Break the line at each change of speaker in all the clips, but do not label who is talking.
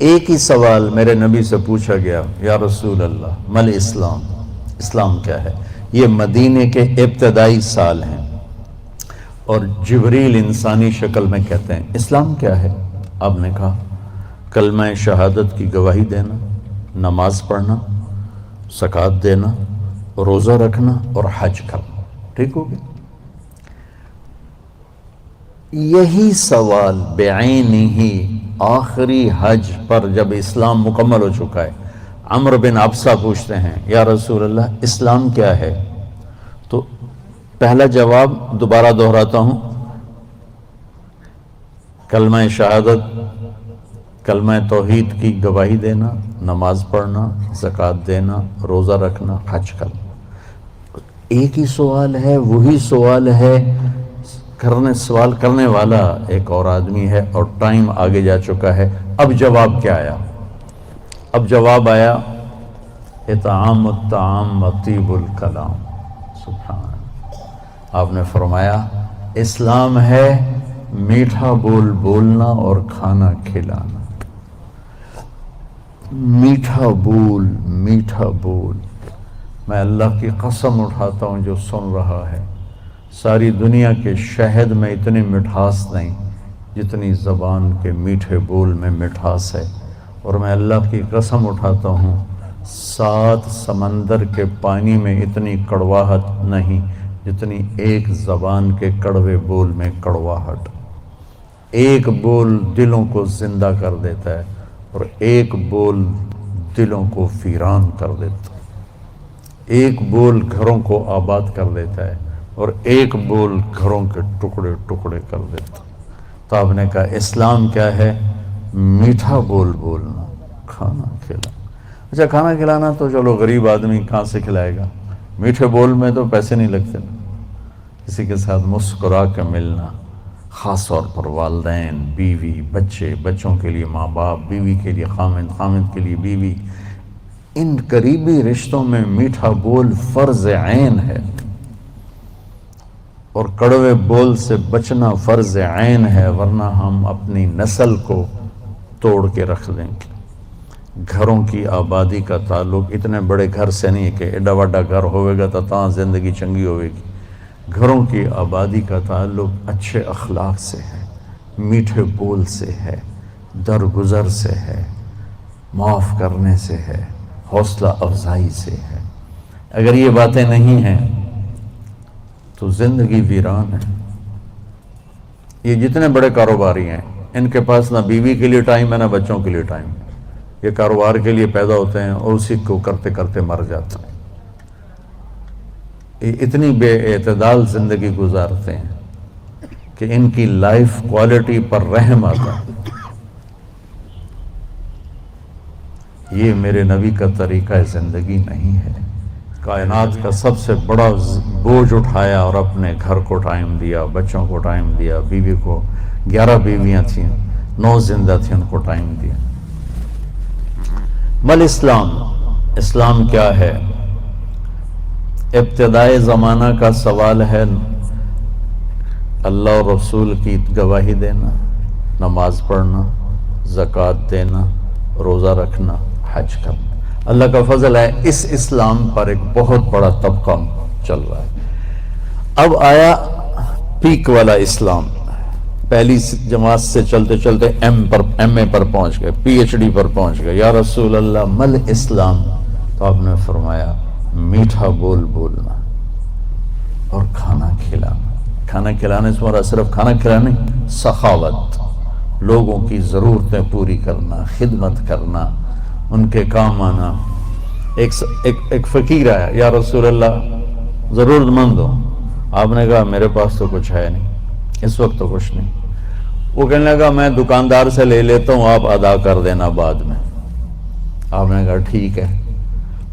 ایک ہی سوال میرے نبی سے پوچھا گیا، یا رسول اللہ مل اسلام، اسلام کیا ہے؟ یہ مدینے کے ابتدائی سال ہیں اور جبریل انسانی شکل میں کہتے ہیں اسلام کیا ہے؟ آپ نے کہا کلمہ شہادت کی گواہی دینا، نماز پڑھنا، زکوٰۃ دینا، روزہ رکھنا اور حج کرنا۔ ٹھیک ہو گیا؟ یہی سوال بعینہ آخری حج پر جب اسلام مکمل ہو چکا ہے، عمرو بن ابسہ پوچھتے ہیں یا رسول اللہ اسلام کیا ہے؟ تو پہلا جواب دوبارہ دہراتا ہوں، کلمہ شہادت، کلمہ توحید کی گواہی دینا، نماز پڑھنا، زکوٰۃ دینا، روزہ رکھنا، حج کرنا۔ ایک ہی سوال ہے، وہی سوال ہے، سوال کرنے والا ایک اور آدمی ہے اور ٹائم آگے جا چکا ہے۔ اب جواب کیا آیا؟ اب جواب آیا اطعام الطعام وطیب الکلام۔ سبحان اللہ۔ آپ نے فرمایا اسلام ہے میٹھا بول بولنا اور کھانا کھلانا۔ میٹھا بول، میٹھا بول۔ میں اللہ کی قسم اٹھاتا ہوں جو سن رہا ہے، ساری دنیا کے شہد میں اتنی مٹھاس نہیں جتنی زبان کے میٹھے بول میں مٹھاس ہے، اور میں اللہ کی قسم اٹھاتا ہوں 7 سمندر کے پانی میں اتنی کڑواہٹ نہیں جتنی ایک زبان کے کڑوے بول میں کڑواہٹ۔ ایک بول دلوں کو زندہ کر دیتا ہے اور ایک بول دلوں کو ویران کر دیتا ہے۔ ایک بول گھروں کو آباد کر دیتا ہے اور ایک بول گھروں کے ٹکڑے ٹکڑے کر دیتا۔ تو آپ نے کہا اسلام کیا ہے؟ میٹھا بول بولنا، کھانا کھلانا۔ اچھا کھانا کھلانا تو چلو غریب آدمی کہاں سے کھلائے گا؟ میٹھے بول میں تو پیسے نہیں لگتے۔ کسی کے ساتھ مسکرا کے ملنا، خاص طور پر والدین، بیوی، بچے، بچوں کے لیے ماں باپ، بیوی کے لیے خامند، خامند کے لیے بیوی، ان قریبی رشتوں میں میٹھا بول فرض عین ہے، اور کڑوے بول سے بچنا فرض عین ہے، ورنہ ہم اپنی نسل کو توڑ کے رکھ دیں گے۔ گھروں کی آبادی کا تعلق اتنے بڑے گھر سے نہیں ہے کہ ایڈا وڈا گھر ہوئے گا تو تاں زندگی چنگی ہوئے گی۔ گھروں کی آبادی کا تعلق اچھے اخلاق سے ہے، میٹھے بول سے ہے، درگزر سے ہے، معاف کرنے سے ہے، حوصلہ افزائی سے ہے۔ اگر یہ باتیں نہیں ہیں تو زندگی ویران ہے۔ یہ جتنے بڑے کاروباری ہیں ان کے پاس نہ بیوی کے لیے ٹائم ہے نہ بچوں کے لیے ٹائم ہے۔ یہ کاروبار کے لیے پیدا ہوتے ہیں اور اسی کو کرتے کرتے مر جاتے ہیں۔ یہ اتنی بے اعتدال زندگی گزارتے ہیں کہ ان کی لائف کوالٹی پر رحم آتا ہے۔ یہ میرے نبی کا طریقہ زندگی نہیں ہے۔ کائنات کا سب سے بڑا بوجھ اٹھایا اور اپنے گھر کو ٹائم دیا، بچوں کو ٹائم دیا، بیوی کو 11 بیویاں تھیں، 9 زندہ تھیں، ان کو ٹائم دیا۔ مل اسلام، اسلام کیا ہے؟ ابتدائے زمانہ کا سوال ہے، اللہ اور رسول کی گواہی دینا، نماز پڑھنا، زکوٰۃ دینا، روزہ رکھنا، حج کرنا۔ اللہ کا فضل ہے اس اسلام پر ایک بہت بڑا طبقہ چل رہا ہے۔ اب آیا پیک والا اسلام، پہلی جماعت سے چلتے چلتے ایم اے پر پہنچ گئے، پی ایچ ڈی پر پہنچ گئے۔ یا رسول اللہ مل اسلام؟ تو آپ نے فرمایا میٹھا بول بولنا اور کھانا کھلانا۔ کھانا کھلانے سے مراد صرف کھانا کھلانا نہیں، سخاوت، لوگوں کی ضرورتیں پوری کرنا، خدمت کرنا، ان کے کام آنا۔ ایک فقیر آیا، یا رسول اللہ ضرورت مند ہو۔ آپ نے کہا میرے پاس تو کچھ ہے نہیں، اس وقت تو کچھ نہیں۔ وہ کہنے لگا میں دکاندار سے لے لیتا ہوں، آپ ادا کر دینا بعد میں۔ آپ نے کہا ٹھیک ہے۔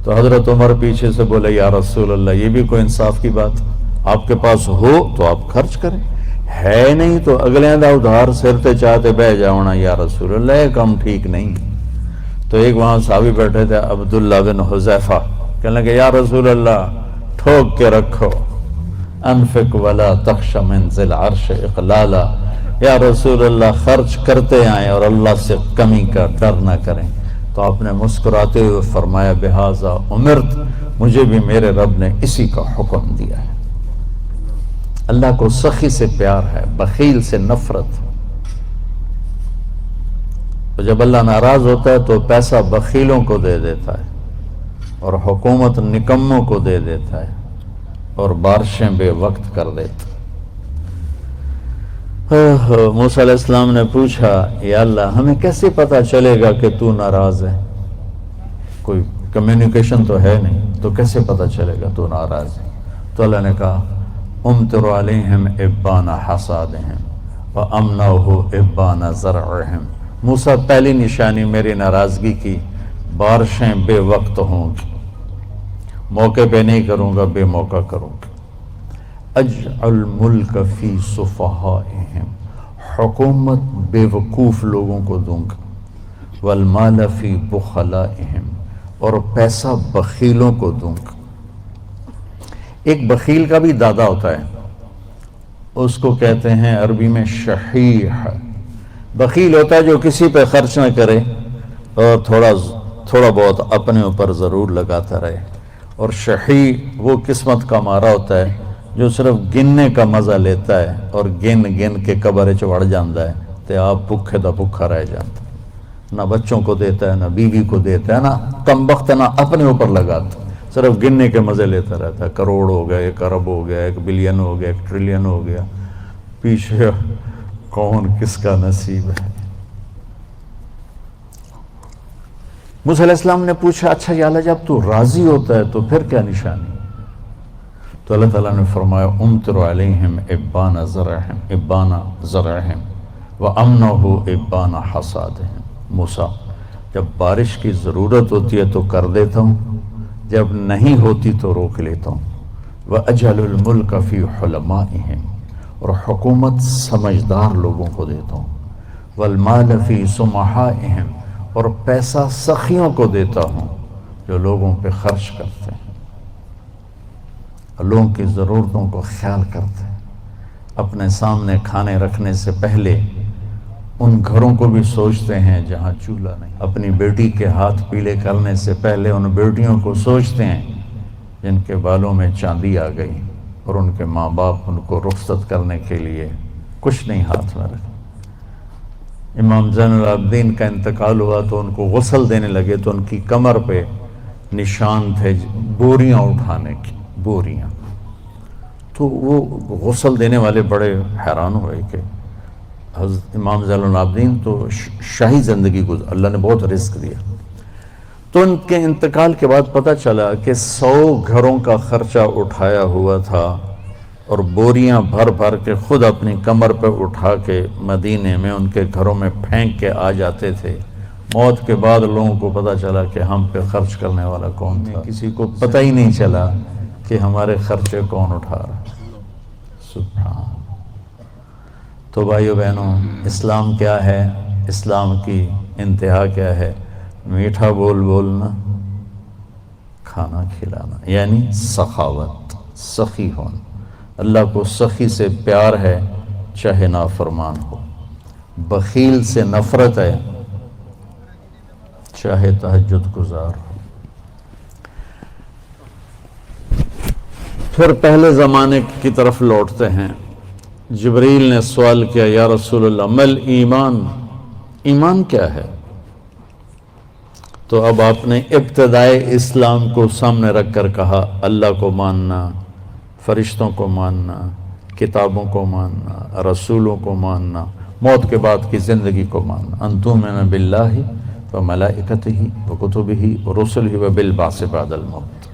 تو حضرت عمر پیچھے سے بولے یا رسول اللہ یہ بھی کوئی انصاف کی بات؟ آپ کے پاس ہو تو آپ خرچ کریں، ہے نہیں تو اگلے دا ادھار سرتے چاہتے بہ جاؤنا یا رسول اللہ، یہ کام ٹھیک نہیں۔ تو ایک وہاں صحابی بیٹھے تھے عبداللہ بن حذیفہ، کہنے لگے یا رسول اللہ ٹھوک کے رکھو، انفق ولا تخش من ذی العرش اقلالا، یا رسول اللہ خرچ کرتے آئیں اور اللہ سے کمی کا ڈر نہ کریں، تو آپ نے مسکراتے ہوئے فرمایا بہذا امرت، مجھے بھی میرے رب نے اسی کا حکم دیا ہے۔ اللہ کو سخی سے پیار ہے، بخیل سے نفرت۔ تو جب اللہ ناراض ہوتا ہے تو پیسہ بخیلوں کو دے دیتا ہے اور حکومت نکموں کو دے دیتا ہے اور بارشیں بے وقت کر دیتا۔ موسیٰ علیہ السلام نے پوچھا یا اللہ ہمیں کیسے پتہ چلے گا کہ تو ناراض ہے؟ کوئی کمیونیکیشن تو ہے نہیں، تو کیسے پتہ چلے گا تو ناراض ہے؟ تو اللہ نے کہا امطر علیہم ابان حصادہم وامنعہ ابان زرعہم۔ موسیٰ پہلی نشانی میری ناراضگی کی، بارشیں بے وقت ہوں گی، موقع پہ نہیں کروں گا، بے موقع کروں گا۔ اجعل ملک فی صفحائہم، حکومت بے وقوف لوگوں کو دوں گا، والمال فی بخلائہم، اور پیسہ بخیلوں کو دوں گا۔ ایک بخیل کا بھی دادا ہوتا ہے، اس کو کہتے ہیں عربی میں شحیح۔ بخیل ہوتا ہے جو کسی پہ خرچ نہ کرے اور تھوڑا بہت اپنے اوپر ضرور لگاتا رہے، اور شحیح وہ قسمت کا مارا ہوتا ہے جو صرف گننے کا مزہ لیتا ہے اور گن گن کے قبر چڑھ جاتا ہے تو آپ بھوکے دا بھوکا رہ جاتا ہے، نہ بچوں کو دیتا ہے، نہ بیوی کو دیتا ہے، نہ کم وقت نہ اپنے اوپر لگاتا، صرف گننے کے مزے لیتا رہتا ہے۔ کروڑ ہو گیا، 1 ارب ہو گیا، 1 بلین ہو گیا، 1 ٹریلین ہو گیا، پیچھے کون کس کا نصیب ہے۔ موسیٰ علیہ السلام نے پوچھا اچھا یا اللہ جب تو راضی ہوتا ہے تو پھر کیا نشانی؟ تو اللہ تعالیٰ نے فرمایا امطر علیہم ابان زرعہم وامنعہ ابان حصادہم۔ موسیٰ جب بارش کی ضرورت ہوتی ہے تو کر دیتا ہوں، جب نہیں ہوتی تو روک لیتا ہوں۔ وَأَجْعَلُ الْمُلْكَ فِي حُلَمَائِهِمْ، اور حکومت سمجھدار لوگوں کو دیتا ہوں۔ وَالْمَالَ فِي سُمَحَائِهِمْ، اور پیسہ سخیوں کو دیتا ہوں جو لوگوں پہ خرچ کرتے ہیں، لوگوں کی ضرورتوں کو خیال کرتے ہیں، اپنے سامنے کھانے رکھنے سے پہلے ان گھروں کو بھی سوچتے ہیں جہاں چولہا نہیں، اپنی بیٹی کے ہاتھ پیلے کرنے سے پہلے ان بیٹیوں کو سوچتے ہیں جن کے بالوں میں چاندی آ گئی اور ان کے ماں باپ ان کو رخصت کرنے کے لیے کچھ نہیں ہاتھ میں رکھے۔ امام زین العابدین کا انتقال ہوا تو ان کو غسل دینے لگے تو ان کی کمر پہ نشان تھے بوریاں اٹھانے کی، بوریاں۔ تو وہ غسل دینے والے بڑے حیران ہوئے کہ حضرت امام زین العابدین تو شاہی زندگی گزار، اللہ نے بہت رزق دیا۔ تو ان کے انتقال کے بعد پتہ چلا کہ 100 گھروں کا خرچہ اٹھایا ہوا تھا اور بوریاں بھر بھر کے خود اپنی کمر پہ اٹھا کے مدینے میں ان کے گھروں میں پھینک کے آ جاتے تھے۔ موت کے بعد لوگوں کو پتہ چلا کہ ہم پہ خرچ کرنے والا کون تھا، کسی کو پتہ ہی نہیں چلا کہ ہمارے خرچے کون اٹھا رہا۔ سبحان۔ تو بھائیو بہنوں، اسلام کیا ہے؟ اسلام کی انتہا کیا ہے؟ میٹھا بول بولنا، کھانا کھلانا، یعنی سخاوت، سخی ہونا۔ اللہ کو سخی سے پیار ہے چاہے نافرمان ہو، بخیل سے نفرت ہے چاہے تہجد گزار ہو۔ پھر پہلے زمانے کی طرف لوٹتے ہیں۔ جبریل نے سوال کیا یا رسول اللہ مل ایمان، ایمان کیا ہے؟ تو اب آپ نے ابتدائے اسلام کو سامنے رکھ کر کہا اللہ کو ماننا، فرشتوں کو ماننا، کتابوں کو ماننا، رسولوں کو ماننا، موت کے بعد کی زندگی کو ماننا، ان تؤمن باللہ وملائکتہ وکتبہ ورسلہ وبالبعث بعد الموت۔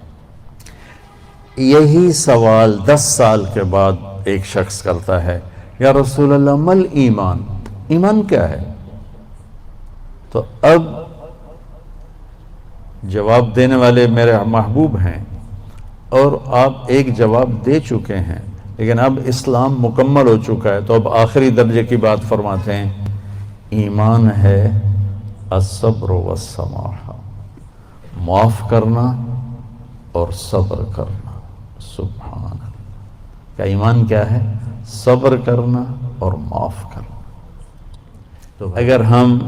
یہی سوال 10 سال کے بعد ایک شخص کرتا ہے یا رسول اللہ مل ایمان، ایمان کیا ہے؟ تو اب جواب دینے والے میرے محبوب ہیں اور آپ ایک جواب دے چکے ہیں، لیکن اب اسلام مکمل ہو چکا ہے تو اب آخری درجے کی بات فرماتے ہیں ایمان ہے الصبر والسماحہ، معاف کرنا اور صبر کرنا۔ سبحان اللہ، کیا ایمان کیا ہے؟ صبر کرنا اور معاف کرنا۔ تو اگر ہم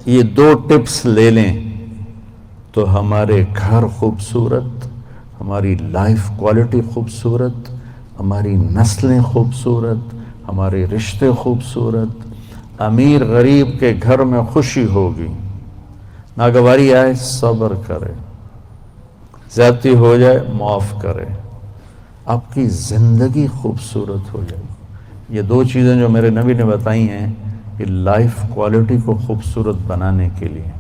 یہ 2 ٹپس لے لیں تو ہمارے گھر خوبصورت، ہماری لائف کوالٹی خوبصورت، ہماری نسلیں خوبصورت، ہمارے رشتے خوبصورت، امیر غریب کے گھر میں خوشی ہوگی، ناگواری آئے صبر کرے، زیادتی ہو جائے معاف کرے، آپ کی زندگی خوبصورت ہو جائے۔ یہ 2 چیزیں جو میرے نبی نے بتائی ہیں، کہ لائف کوالٹی کو خوبصورت بنانے کے لیے